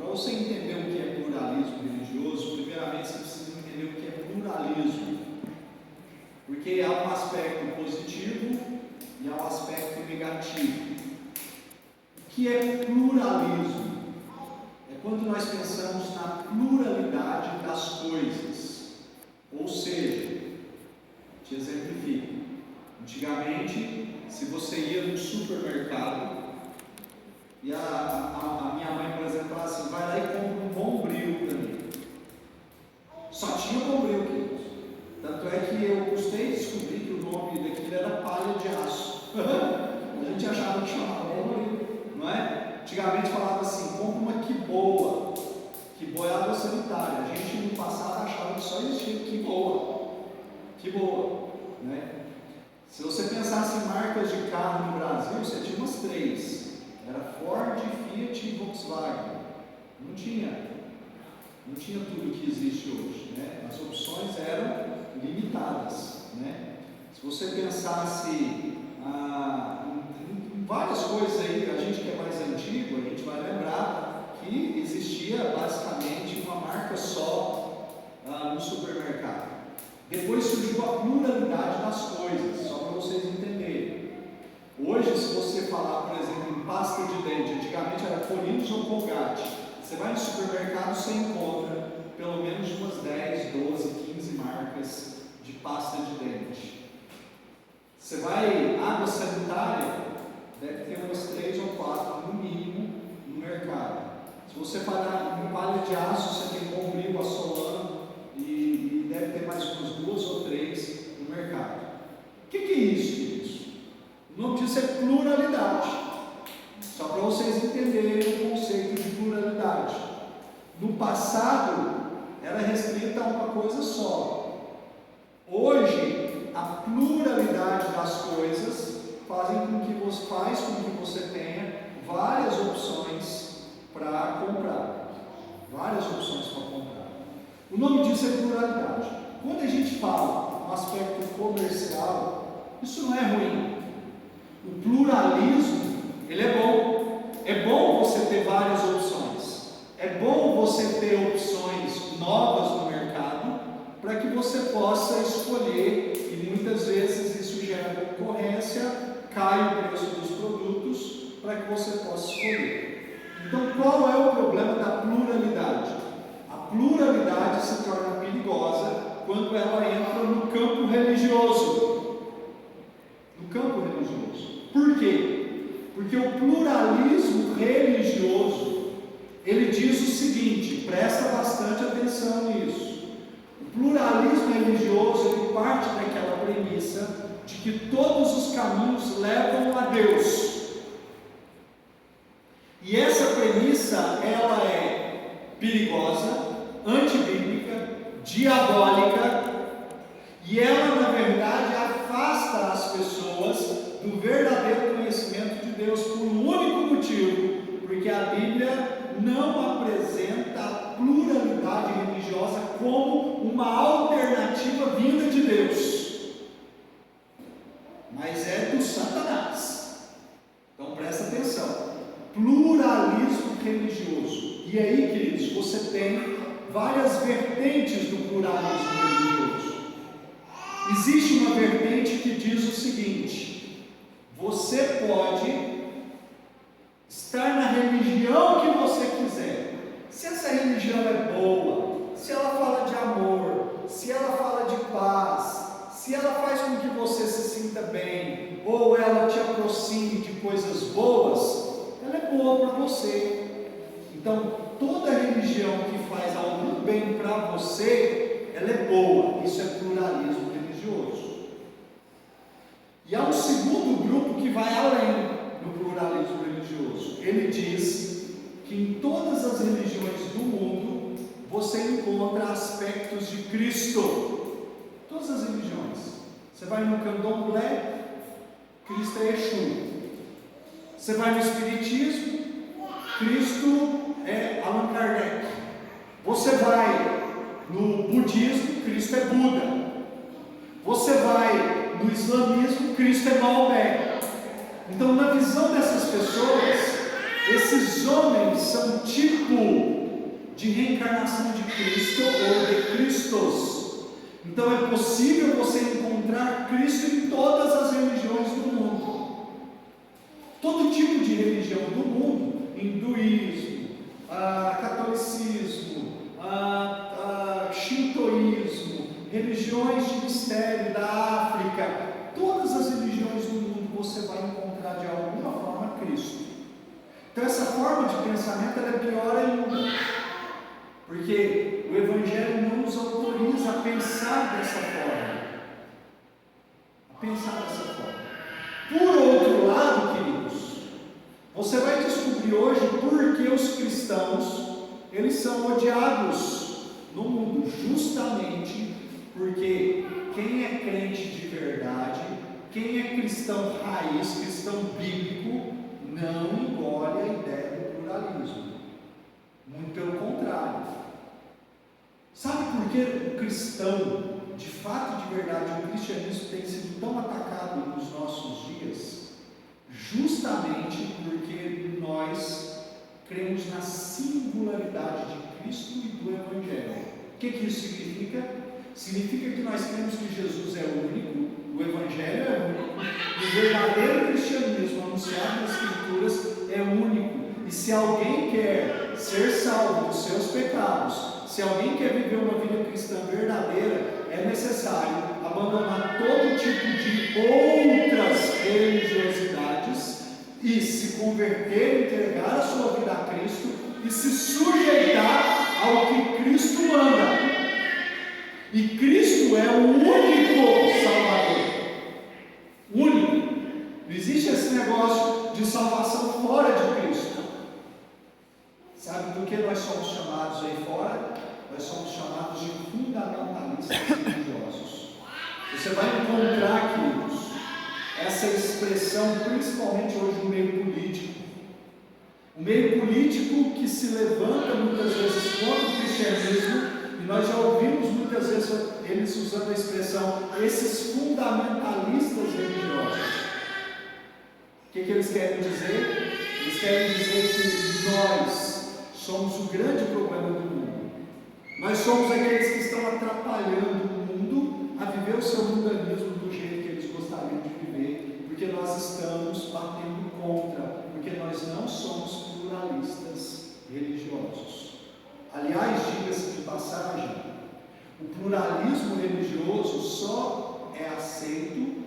Para você entender o que é pluralismo religioso, primeiramente você precisa entender o que é pluralismo. Porque há um aspecto positivo e há um aspecto negativo. O que é pluralismo? É quando nós pensamos na pluralidade das coisas. Ou seja, te exemplifico. Antigamente, se você ia no supermercado e a minha mãe, por exemplo, falava assim: vai lá e compra um Bombril para mim. Só tinha Bombril, queridos. Tanto é que eu gostei de descobrir que o nome daquilo era palha de aço. A gente achava que chamava Bombril, não é? Antigamente falava assim: compra uma Quiboa. Quiboa é água sanitária. A gente no passado achava que só existia Quiboa. Quiboa, né? Se você pensasse em marcas de carro no Brasil, você tinha umas 3. Era Ford, Fiat e Volkswagen. Não tinha tudo que existe hoje, né? As opções eram limitadas, né? Se você pensasse em várias coisas aí, a gente que é mais antigo, a gente vai lembrar que existia basicamente uma marca só no supermercado. Depois surgiu a pluralidade das coisas, só para vocês entenderem. Hoje, se você falar, por exemplo, em pasta de dente, antigamente era Colgate ou Colgate. Você vai no supermercado, você encontra pelo menos umas 10, 12, 15 marcas de pasta de dente. Você vai, água sanitária, deve ter umas 3 ou 4 no mínimo no mercado. Se você pagar em palha de aço, você tem Bombril, Assolano e deve ter mais umas 2 ou 3 no mercado. O que é isso? O nome disso é pluralidade. Só para vocês entenderem o conceito de pluralidade. No passado, era restrita a uma coisa só. Hoje, a pluralidade das coisas faz com que você tenha várias opções para comprar. Várias opções para comprar. O nome disso é pluralidade. Quando a gente fala no aspecto comercial, isso não é ruim. O pluralismo, ele é bom. É bom você ter várias opções. É bom você ter opções novas no mercado para que você possa escolher, e muitas vezes isso gera concorrência, cai o preço dos produtos para que você possa escolher. Então, qual é o problema da pluralidade? A pluralidade se torna perigosa quando ela entra no campo religioso. No campo religioso. Por quê? Porque o pluralismo religioso, ele diz o seguinte, presta bastante atenção nisso. O pluralismo religioso, ele parte daquela premissa de que todos os caminhos levam a Deus. E essa premissa, ela é perigosa, antibíblica, diabólica, e ela, na verdade, afasta as pessoas do verdadeiro conhecimento de Deus por um único motivo, porque a Bíblia não apresenta a pluralidade religiosa como uma alternativa vinda de Deus, mas é do Satanás. Então presta atenção, pluralismo religioso. E aí, queridos, você tem várias vertentes do pluralismo religioso. Existe uma vertente que diz o seguinte: você pode estar na religião que você quiser, se essa religião é boa, se ela fala de amor, se ela fala de paz, se ela faz com que você se sinta bem, ou ela te aproxime de coisas boas, ela é boa para você. Então, toda religião que faz algum bem para você, ela é boa. Isso é pluralismo religioso. E há um segundo grupo que vai além do pluralismo religioso. Ele diz que em todas as religiões do mundo você encontra aspectos de Cristo. Todas as religiões. Você vai no Candomblé, Cristo é Exu. Você vai no Espiritismo, Cristo é Allan Kardec. Você vai no Budismo, Cristo é Buda. Você vai no Islamismo, Cristo é Maomé. Então, na visão dessas pessoas, esses homens são tipo de reencarnação de Cristo ou de Cristos. Então é possível você encontrar Cristo em todas as religiões do mundo. Todo tipo de religião do mundo, hinduísmo, catolicismo, shintoísmo, religiões de mistério da África, todas as religiões do mundo você vai encontrar de alguma forma Cristo. Então essa forma de pensamento ela é pior ainda, porque o Evangelho não nos autoriza a pensar dessa forma. Por outro lado, queridos, você vai descobrir hoje por que os cristãos eles são odiados no mundo, justamente porque quem é crente de verdade, quem é cristão raiz, cristão bíblico, não engole a ideia do pluralismo. Muito pelo contrário. Sabe por que o cristão, de fato, de verdade, o cristianismo tem sido tão atacado nos nossos dias? Justamente porque nós cremos na singularidade de Cristo e do Evangelho. O que isso significa? Significa que nós cremos que Jesus é único, o Evangelho é único, e o verdadeiro cristianismo anunciado nas Escrituras é único. E se alguém quer ser salvo dos seus pecados, se alguém quer viver uma vida cristã verdadeira, é necessário abandonar todo tipo de outras religiosidades e se converter, entregar a sua vida a Cristo e se sujeitar ao que Cristo manda. E Cristo é o único Salvador. Único. Não existe esse negócio de salvação fora de Cristo. Sabe do que nós somos chamados aí fora? Nós somos chamados de fundamentalistas religiosos. Você vai encontrar, queridos, essa expressão principalmente hoje no meio político. O meio político que se levanta muitas vezes contra o cristianismo, e nós já ouvimos muitas vezes eles usando a expressão, esses fundamentalistas religiosos. O que eles querem dizer? Eles querem dizer que nós somos o grande problema do mundo. Nós somos aqueles que estão atrapalhando o mundo a viver o seu mundanismo do jeito que eles gostariam de viver, porque nós estamos batendo contra, porque nós não somos pluralistas religiosos. Aliás, diga-se de passagem, o pluralismo religioso só é aceito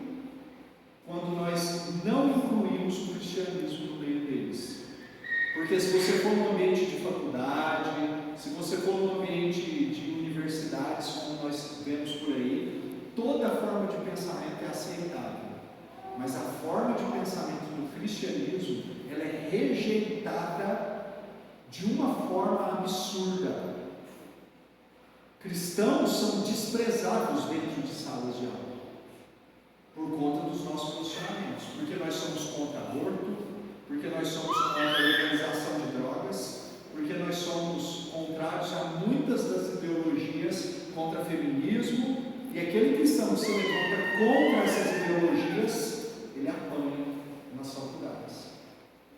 quando nós não incluímos o cristianismo no meio deles. Porque se você for num ambiente de faculdade, se você for num ambiente de universidades, como nós vemos por aí, toda forma de pensamento é aceitável. Mas a forma de pensamento do cristianismo, ela é rejeitada de uma forma absurda. Cristãos são desprezados dentro de salas de aula por conta dos nossos posicionamentos, porque nós somos contra aborto, porque nós somos contra a legalização de drogas, porque nós somos contrários a muitas das ideologias contra feminismo, e aquele cristão que se levanta contra essas ideologias, ele apanha nas faculdades,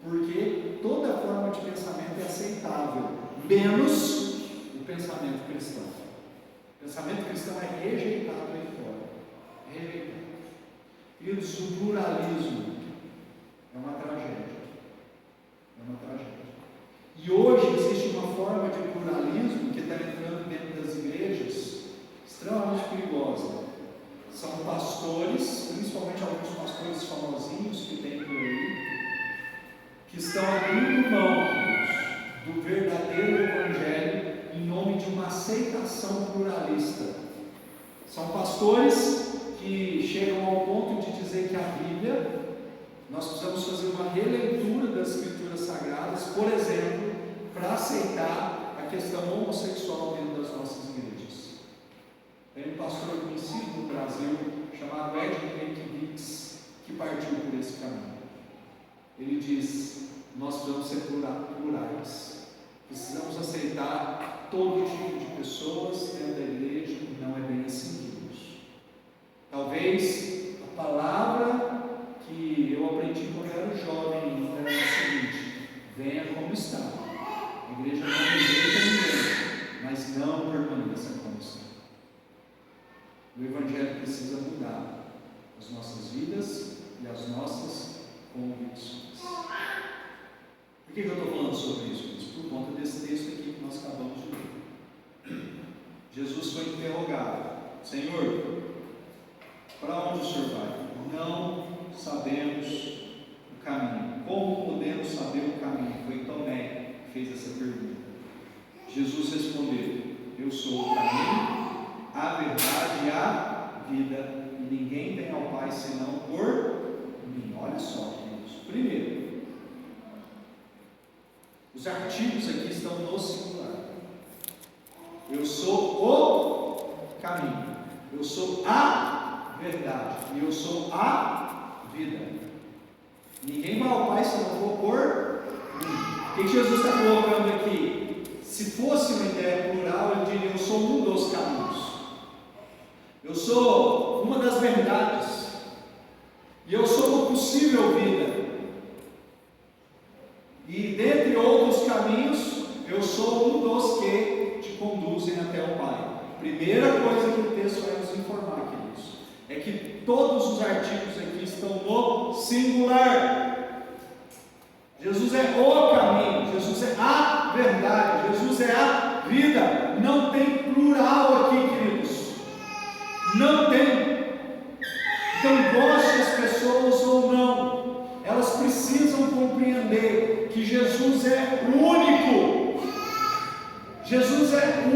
porque toda forma de pensamento é aceitável, menos o pensamento cristão. O pensamento cristão é rejeitado aí fora, é rejeitado. Queridos, o pluralismo é uma tragédia. É uma tragédia. E hoje existe uma forma de pluralismo que está entrando dentro das igrejas extremamente perigosa. São pastores, principalmente alguns pastores famosinhos que tem por aí, que estão abrindo mão do verdadeiro evangelho em nome de uma aceitação pluralista. São pastores que chegam ao ponto de dizer que a Bíblia, nós precisamos fazer uma releitura das Escrituras Sagradas, por exemplo, para aceitar a questão homossexual dentro das nossas igrejas. Tem um pastor conhecido no Brasil, chamado Ed Reykjavik, que partiu por esse caminho. Ele diz, nós precisamos ser plurais, precisamos aceitar todo tipo de pessoas dentro da igreja, e não é bem assim, queridos. Talvez a palavra que eu aprendi quando eu era jovem era o seguinte: venha como está. A igreja não rejeita ninguém. mas não permaneça como está. O Evangelho precisa mudar as nossas vidas e as nossas convicções. Por que eu estou falando sobre isso? Por conta desse texto aqui que nós acabamos de ler. Jesus foi interrogado: Senhor, para onde o Senhor vai? Não sabemos o caminho. Como podemos saber o caminho? Foi Tomé que fez essa pergunta. Jesus respondeu: eu sou o caminho, a verdade e a vida, e ninguém vem ao Pai senão por mim. Olha só, queridos. Primeiro, os artigos aqui estão no singular. Eu sou o caminho, eu sou a verdade e eu sou a vida. Ninguém vai ao Pai se não for por mim. O que Jesus está colocando aqui? Se fosse uma ideia plural, ele diria: eu sou um dos caminhos, eu sou uma das verdades, e eu sou uma possível vida. E dentre outros caminhos, eu sou um dos que te conduzem até o Pai. Primeira coisa que o texto vai nos informar, queridos, é que todos os artigos aqui estão no singular. Jesus é o caminho, Jesus é a verdade, Jesus é a vida. Não tem plural aqui, queridos. Não tem. Então, goste as pessoas ou não, elas precisam compreender que Jesus é o único. Jesus é o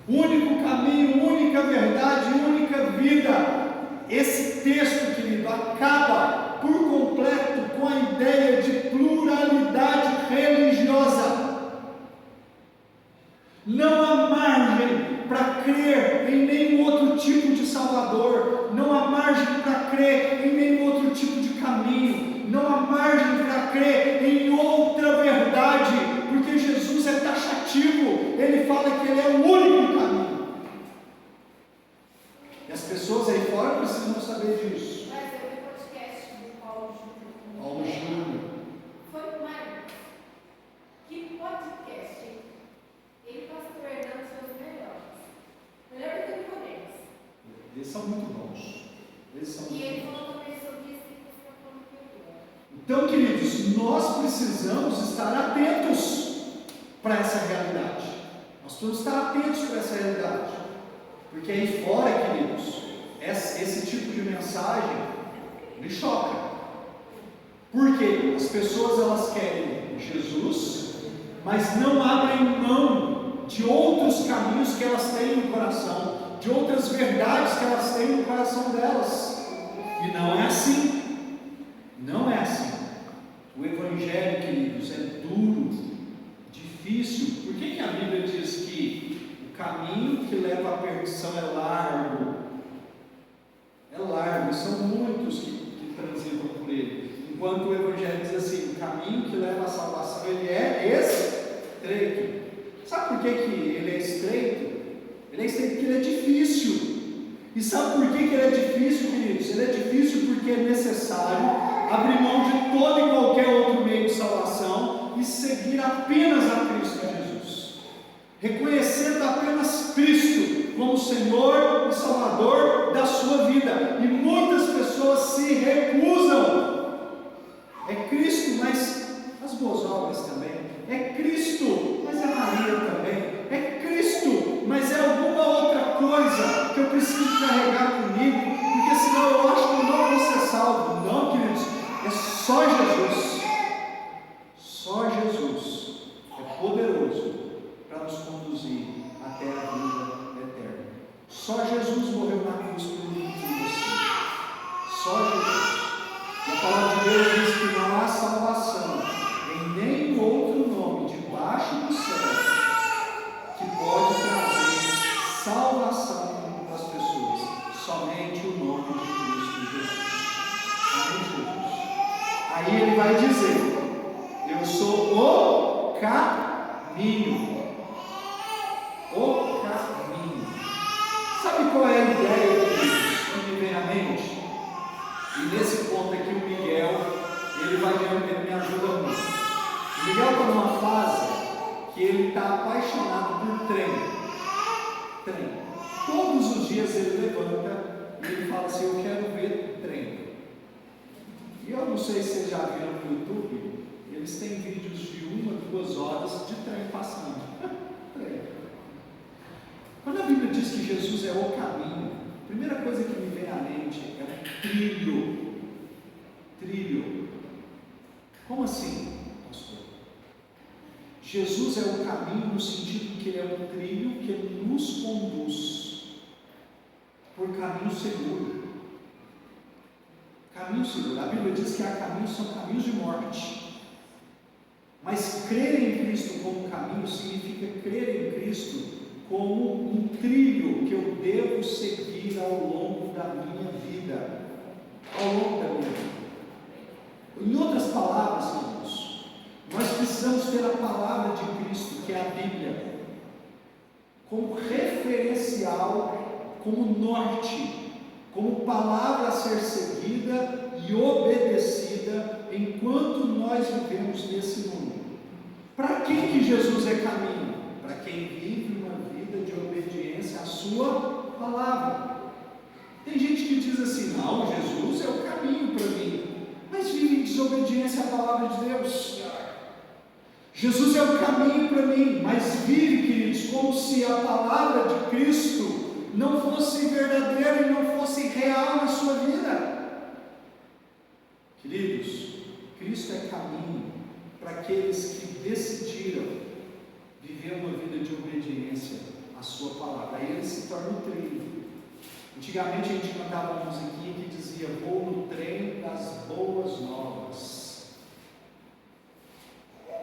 único caminho, única verdade, única vida. Esse texto, querido, acaba por completo com a ideia de pluralidade religiosa. Não há margem para crer em nenhum outro tipo de Salvador, não há margem para crer em nenhum outro tipo de caminho, não há margem para crer em outra verdade, porque Jesus é taxativo, ele fala que ele é o único caminho. E as pessoas aí fora precisam saber disso. Mas eu vi o podcast do Paulo Júnior. Paulo Júnior. Foi maravilhoso. Que podcast, hein? Ele e o pastor Hernando são os melhores. Melhor do que o Podemos. Eles são muito bons. E ele falou também sobre isso que você está falando que eu. Então, queridos, nós precisamos estar atentos para essa realidade. Nós precisamos estar atentos para essa realidade. Porque aí fora, queridos, esse tipo de mensagem me choca. Por quê? As pessoas elas querem Jesus, mas não abrem mão de outros caminhos que elas têm no coração, de outras verdades que elas têm no coração delas. E não é assim. Não é assim. O Evangelho, queridos, é duro, difícil. Por que a Bíblia diz que o caminho que leva à perdição é largo? É largo, são muitos que transitam por ele. Enquanto o Evangelho diz assim: o caminho que leva à salvação, ele é estreito. Sabe por que ele é estreito? Ele é estreito porque ele é difícil. E sabe por que ele é difícil, queridos? Ele é difícil porque é necessário abrir mão de todo e qualquer outro meio de salvação e seguir apenas a Cristo Jesus, reconhecendo apenas Cristo como Senhor e Salvador da sua vida. E muitas pessoas se recusam. É Cristo, mas as boas obras também. É Cristo, mas é Maria também. É Cristo, mas é alguma outra coisa que eu preciso carregar comigo, porque senão eu acho que eu não vou ser salvo. Não, queridos, é só Jesus. Só Jesus é poderoso para nos conduzir até a vida eterna. Só Jesus morreu na cruz por mim e por você. Só Jesus. E a palavra de Deus diz que não há salvação em nenhum outro nome debaixo do céu que pode trazer salvação para as pessoas. Somente o nome de Cristo Jesus. Somente Jesus. Aí ele vai dizer: eu sou o caminho. O caminho. Sabe qual é a ideia que me vem à mente? E nesse ponto aqui o Miguel, ele me ajuda muito. O Miguel está numa fase que que ele está apaixonado por trem. Todos os dias ele levanta e ele fala assim: eu quero ver trem. E eu não sei se vocês já viram no YouTube, eles têm vídeos de 1 a 2 horas de trem passando. Trem. Quando a Bíblia diz que Jesus é o caminho, a primeira coisa que me vem à mente é um trilho. Trilho. Como assim, pastor? Jesus é o caminho no sentido que ele é um trilho que ele nos conduz por caminho seguro. Caminho seguro. A Bíblia diz que há caminhos, são caminhos de morte. Mas crer em Cristo como caminho significa crer em Cristo como um trilho que eu devo seguir ao longo da minha vida. Ao longo da minha vida. Em outras palavras, irmãos, nós precisamos ter a palavra de Cristo, que é a Bíblia, como referencial, como norte, como palavra a ser seguida e obedecida enquanto nós vivemos nesse mundo. Para quem que Jesus é caminho? Para quem vive uma vida de obediência à sua palavra. Tem gente que diz assim: não, Jesus é o caminho para mim, mas vive em desobediência à palavra de Deus. Jesus é o caminho para mim, mas vive, queridos, como se a palavra de Cristo não fosse verdadeira e não fosse real na sua vida. Queridos, Cristo é caminho para aqueles que decidiram viver uma vida de obediência à sua palavra. Aí ele se torna um trilho. Antigamente a gente cantava uma musiquinha que dizia: vou no trem das boas novas.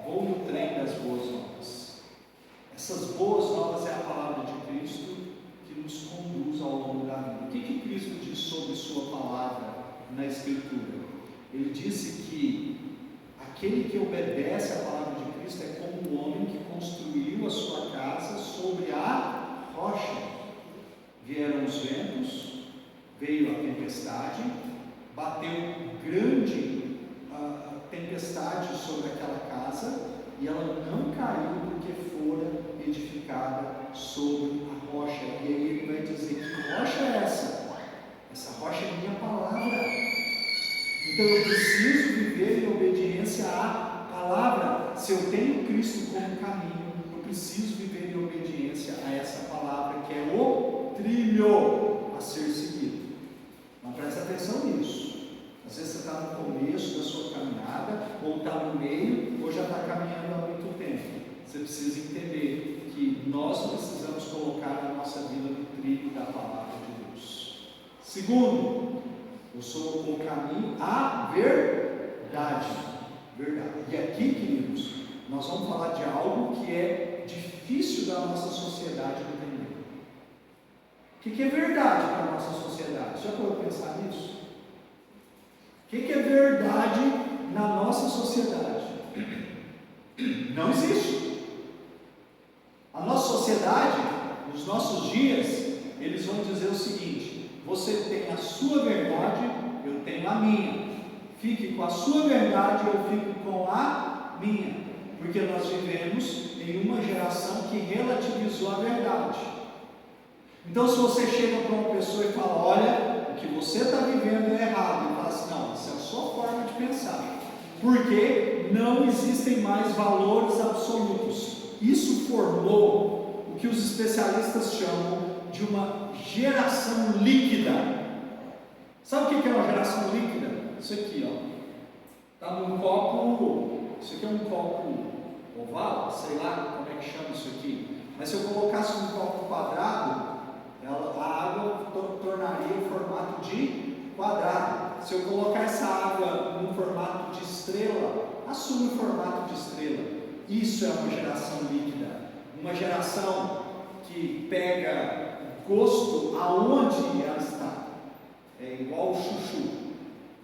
Vou no trem das boas novas. Essas boas novas é a palavra de Cristo que nos conduz ao longo da vida. O que Cristo diz sobre sua palavra na Escritura? Ele disse que aquele que obedece à palavra de Cristo é como um homem que construiu a sua casa sobre a rocha. Vieram os ventos, veio a tempestade, bateu grande tempestade sobre aquela casa, e ela não caiu porque fora edificada sobre a rocha. E aí ele vai dizer: que rocha é essa? Essa rocha é minha palavra. Então eu preciso viver em obediência à palavra. Se eu tenho Cristo como caminho, eu preciso viver em obediência a essa palavra, que é o trilho a ser seguido. Não presta atenção nisso. Às vezes você está no começo da sua caminhada, ou está no meio, ou já está caminhando há muito tempo. Você precisa entender que nós precisamos colocar a nossa vida no trilho da palavra de Deus. Segundo, eu sou o caminho à verdade. E aqui, queridos, nós vamos falar de algo que é difícil da nossa sociedade entender. O que é verdade para a nossa sociedade? Já pode pensar nisso? O que é verdade na nossa sociedade? Não existe. A nossa sociedade, nos nossos dias, eles vão dizer o seguinte: você tem a sua verdade, eu tenho a minha. Fique com a sua verdade, eu fico com a minha. Porque nós vivemos em uma geração que relativizou a verdade. Então, se você chega para uma pessoa e fala: olha, o que você está vivendo é errado, ele fala assim: não, isso é a sua forma de pensar, porque não existem mais valores absolutos. Isso formou o que os especialistas chamam de uma geração líquida. Sabe o que é uma geração líquida? Isso aqui, ó, está num copo. Isso aqui é um copo oval, sei lá como é que chama isso aqui, mas se eu colocasse um copo quadrado, a água tornaria o formato de quadrado. Se eu colocar essa água no formato de estrela, assume o formato de estrela. Isso é uma geração líquida, uma geração que pega gosto aonde ela está. É igual o chuchu.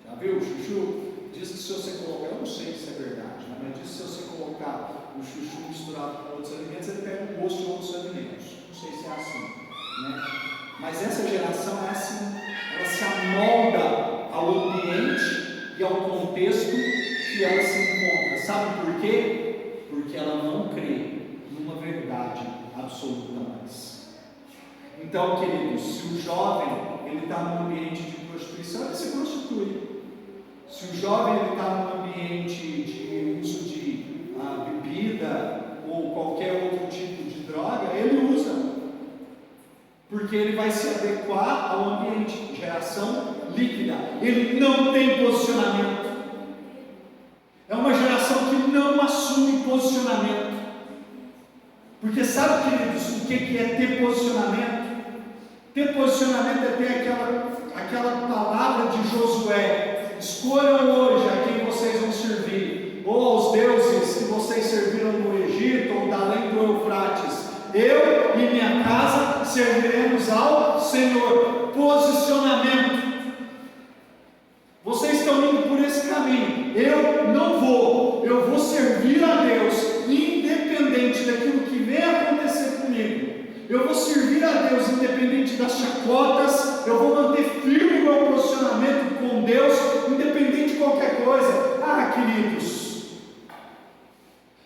Já viu o chuchu? Diz que se você colocar, eu não sei se é verdade, mas diz que se você colocar o chuchu misturado com outros alimentos, ele pega o gosto de outros alimentos. Não sei se é assim. Né? Mas essa geração é assim, ela se amolda ao ambiente e ao contexto que ela se encontra. Sabe por quê? Porque ela não crê absoluta mais. Então, queridos, se o jovem ele está num ambiente de prostituição, ele se prostitui. Se o jovem está num ambiente de uso de bebida ou qualquer outro tipo de droga, ele usa, porque ele vai se adequar ao ambiente. Geração líquida, ele não tem posicionamento. É uma geração que não assume posicionamento. Porque sabe, queridos, o que é ter posicionamento? Ter posicionamento é ter aquela palavra de Josué: escolham hoje a quem vocês vão servir, ou aos deuses que vocês serviram no Egito ou da além do Eufrates. Eu e minha casa serviremos ao Senhor. Posicionamento. Vocês estão indo por esse caminho. Eu não vou. Eu vou servir a Deus, independente daquilo que vem acontecer comigo. Eu vou servir a Deus, independente das chacotas. Eu vou manter firme o meu posicionamento com Deus, independente de qualquer coisa. Ah, queridos,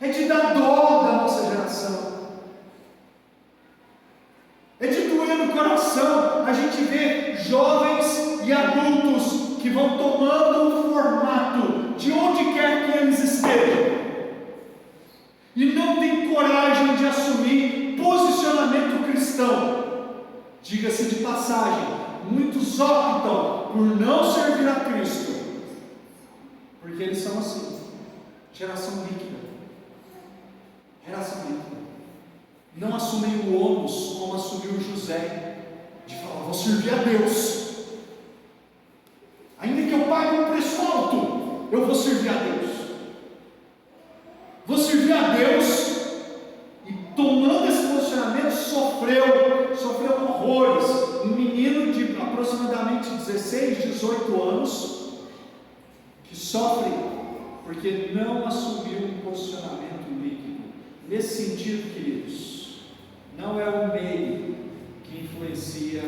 é de dar dó da nossa geração. É de doer no coração a gente vê jovens e adultos que vão tomando o formato de onde quer que eles estejam e não tem coragem de assumir posicionamento cristão. Diga-se de passagem, muitos optam por não servir a Cristo porque eles são assim, geração líquida. Não assumem o ônus como assumiu José, de falar: vou servir a Deus, ainda que eu pague um preço alto, eu vou servir a Deus. Vou servir a Deus. E tomando esse posicionamento, sofreu horrores. Um menino de aproximadamente 16, 18 anos, que sofre porque não assumiu um posicionamento líquido. Nesse sentido, queridos, não é o meio que influencia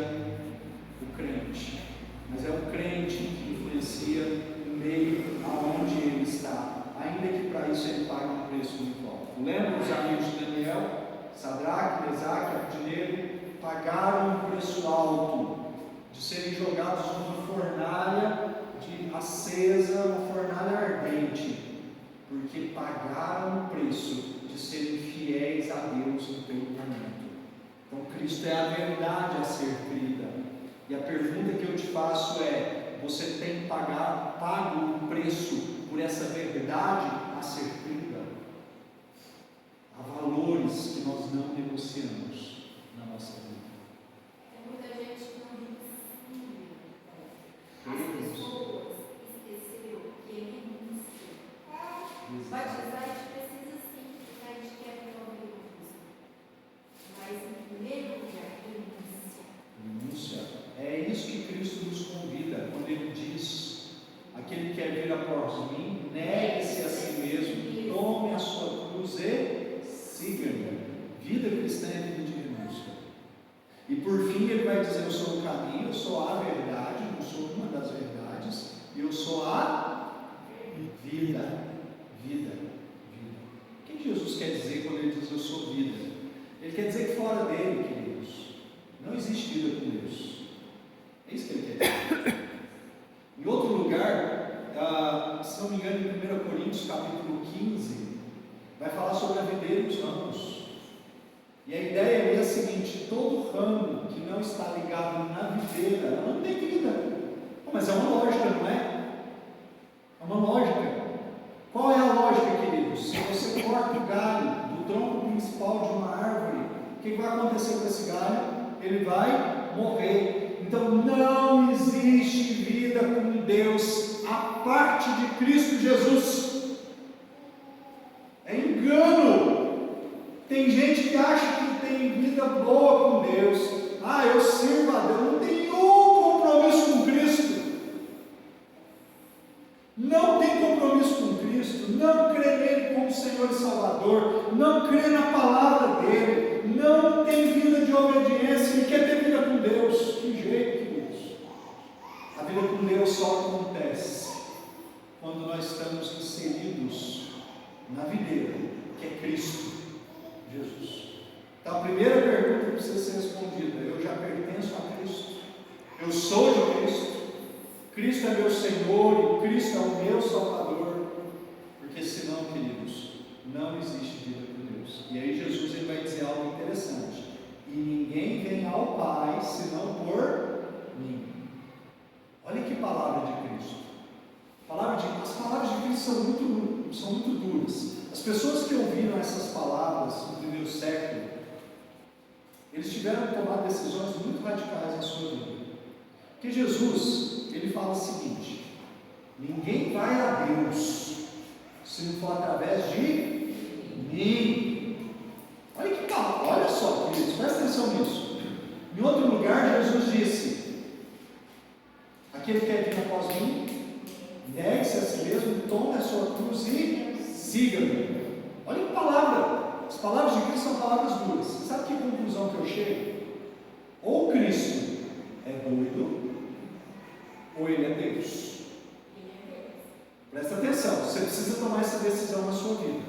o crente, mas é o crente que influencia o meio aonde ele está, ainda que para isso ele pague um preço muito alto. Lembra os amigos de Daniel? Sadraque, Mesaque, Abednego pagaram um preço alto de serem jogados numa fornalha acesa, uma fornalha ardente, porque pagaram o preço de serem fiéis a Deus no teu momento. Então Cristo é a verdade a ser crida. E a pergunta que eu te faço é: você tem pago um preço por essa verdade a ser crida? Há valores que nós não negociamos na nossa vida. Tem muita gente que não renuncia. As pessoas esqueceram que é renúncia. Batizar a gente precisa sim, porque a gente quer viver o renúncia. Mas em primeiro lugar, renúncia. Renúncia. É isso que Cristo nos convida quando Ele diz: aquele que quer vir após mim, negue-se a si mesmo, tome a sua cruz e siga-me. Vida cristã é vida de renúncia. E por fim Ele vai dizer: eu sou o caminho, eu sou a verdade, não sou uma das verdades, e eu sou a vida. Vida. O que Jesus quer dizer quando Ele diz eu sou vida? Ele quer dizer que fora dele, queridos, não existe vida com Deus. É isso que Ele quer dizer. Em outro lugar, se não me engano, em 1 Coríntios capítulo 15, vai falar sobre a videira e os ramos. E a ideia é a seguinte: todo ramo que não está ligado na videira, ela não tem vida. Mas é uma lógica, não é? É uma lógica. Qual é a lógica, queridos? Se você corta o galho do tronco principal de uma árvore, o que vai acontecer com esse galho? Ele vai morrer. Então não existe vida com Deus a parte de Cristo Jesus. É engano. Tem gente que acha que tem vida boa com Deus. Eu sirvo a Deus. Não tem nenhum compromisso com Cristo. Não tem compromisso com Cristo, não crê nele como Senhor e Salvador, não crê na palavra dele, não tem vida de obediência e quer ter vida com Deus. Que jeito, queridos? A vida com Deus só acontece quando nós estamos inseridos na videira, que é Cristo Jesus. Então a primeira pergunta que precisa ser respondida: eu já pertenço a Cristo? Eu sou de Cristo? Cristo é meu Senhor e Cristo é o meu Salvador? Porque senão, queridos, não existe vida com Deus. E aí Jesus ele vai dizer algo interessante: e ninguém vem ao Pai senão por mim. Olha que palavra de Cristo. As palavras de Cristo são muito duras. As pessoas que ouviram essas palavras no primeiro século, eles tiveram que tomar decisões muito radicais na sua vida. Porque Jesus, ele fala o seguinte: ninguém vai a Deus se não for através de mim. Olha só, queridos, presta atenção nisso. Em outro lugar, Jesus disse: aquele que quer vir após mim, negue-se a si mesmo, tome a sua cruz e siga-me. Olha que palavra. As palavras de Cristo são palavras duras. Sabe que conclusão que eu chego? Ou Cristo é doido, ou Ele é Deus. Presta atenção, você precisa tomar essa decisão na sua vida.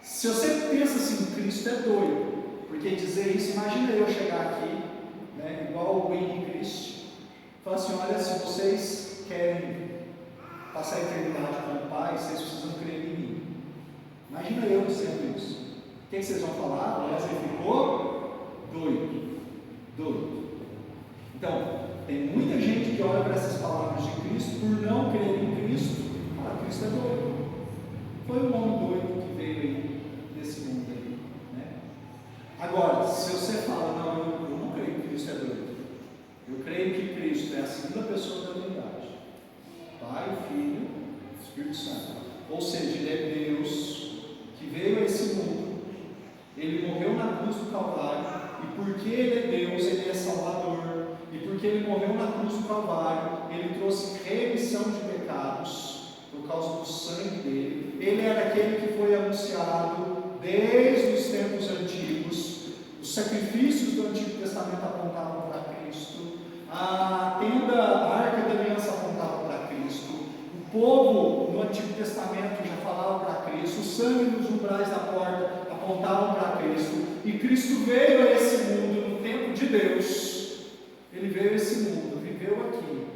Se você pensa assim, Cristo é doido, porque dizer isso, imagina eu chegar aqui, né, igual o Henry Christ, falar assim: olha, se vocês querem passar a eternidade com o Pai, vocês precisam crer em mim. Imagina eu dizendo isso. O que vocês vão falar? O Wesley ficou doido. Então, tem muita gente que olha para essas palavras de Cristo por não crer em Cristo. Cristo é doido. Foi um homem doido que veio aí nesse mundo aí, né? Agora, se você fala: não, eu não creio que Cristo é doido, eu creio que Cristo é a segunda pessoa da Trindade, Pai, Filho, Espírito Santo. Ou seja, Ele é Deus que veio a esse mundo, Ele morreu na cruz do Calvário, e porque Ele é Deus, Ele é Salvador, e porque Ele morreu na cruz do Calvário, Ele trouxe remissão de pecados por causa do sangue dele. Ele era aquele que foi anunciado desde os tempos antigos. Os sacrifícios do Antigo Testamento apontavam para Cristo, a Arca da Aliança apontava para Cristo, o povo no Antigo Testamento já falava para Cristo, o sangue nos umbrais da porta apontavam para Cristo, e Cristo veio a esse mundo no tempo de Deus. Ele veio a esse mundo, viveu aqui,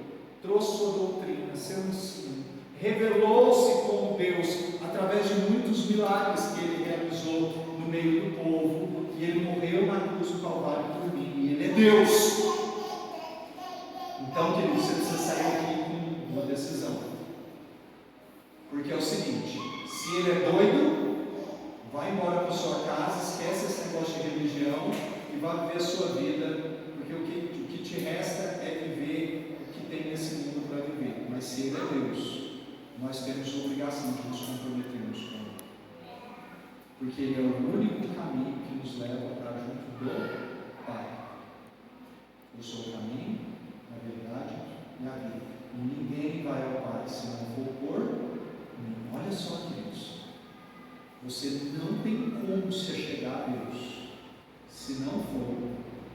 trouxe sua doutrina, seu ensino, revelou-se como Deus através de muitos milagres que Ele realizou no meio do povo, e Ele morreu na cruz do Calvário por mim, e Ele é Deus. Então, querido, você precisa sair aqui com uma decisão, porque é o seguinte: se Ele é doido, vai embora para sua casa, esquece esse negócio de religião e vai viver a sua vida, porque o que te resta é viver o que tem nesse mundo para viver. Mas se Ele é Deus, nós temos a obrigação de nos comprometermos com Ele, porque Ele é o único caminho que nos leva para junto do Pai. Eu sou o caminho, a verdade e a vida, e ninguém vai ao Pai se não for por mim. Olha só, queridos, você não tem como se chegar a Deus se não for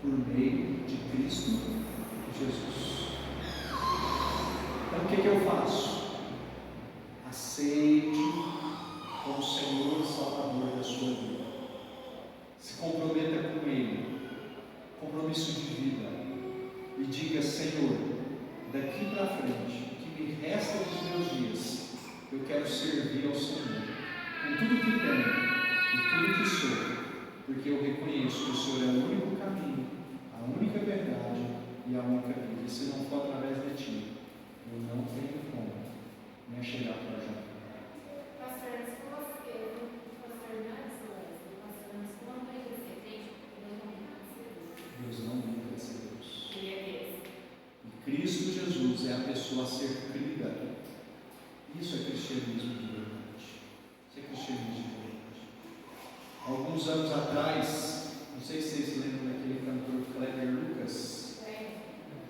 por meio de Cristo Jesus. Então o que eu faço? Aceite como Senhor e Salvador da sua vida. Se comprometa com Ele, compromisso de vida, e diga: Senhor, daqui para frente, o que me resta dos meus dias, eu quero servir ao Senhor, com tudo que tenho e tudo que sou, porque eu reconheço que o Senhor é o único caminho, a única verdade e a única vida. E se não for através de Ti, eu não tenho como me chegar para junto. Pastor, antes que você, pastor Nantes, quando ele ser crente, Deus não Deus não ser Deus. Ele é Deus. E Cristo Jesus é a pessoa a ser crida. Isso é cristianismo de verdade. Isso é cristianismo de verdade. Alguns anos atrás, não sei se vocês lembram daquele cantor Kleber Lucas.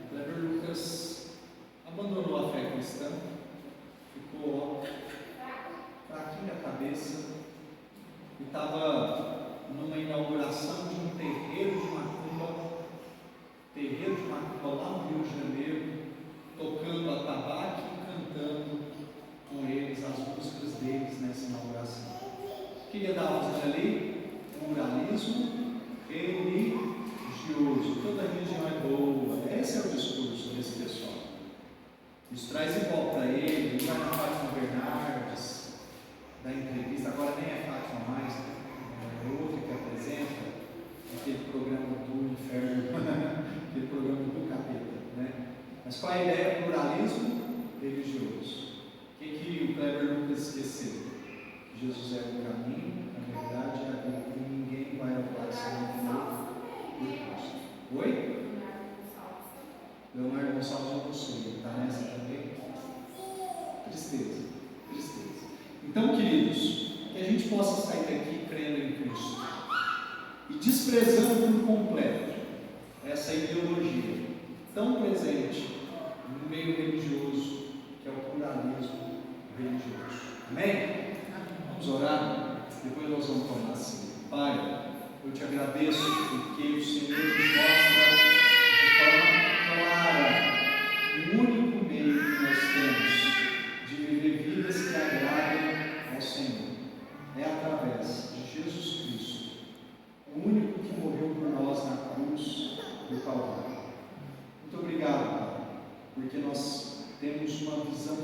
Kleber Lucas abandonou a fé cristã, ficou fraquinho da cabeça, e estava numa inauguração de um terreiro de macumba lá no Rio de Janeiro, tocando atabaque e cantando com eles as músicas deles nessa inauguração. O que ele estava fazendo ali? Pluralismo Mas qual é a ideia? Pluralismo religioso. O que o Kleber Lucas esqueceu? Que Jesus é o caminho, a verdade e a vida, e ninguém vai ao Pai sem Oi? Leonardo Gonçalves eu não sei, está nessa também? Tristeza, tristeza. Então, queridos, que a gente possa sair daqui crendo em Cristo e desprezando por completo essa ideologia tão presente no meio religioso, que é o pluralismo religioso. Amém? Vamos orar? Depois nós vamos tomar assim. Pai, eu te agradeço porque o Senhor nos mostra de forma clara o único meio que nós temos de viver vidas que agradem ao Senhor. É através de Jesus Cristo, o único que morreu por nós na cruz do Calvário. Muito obrigado, Pai, porque nós temos uma visão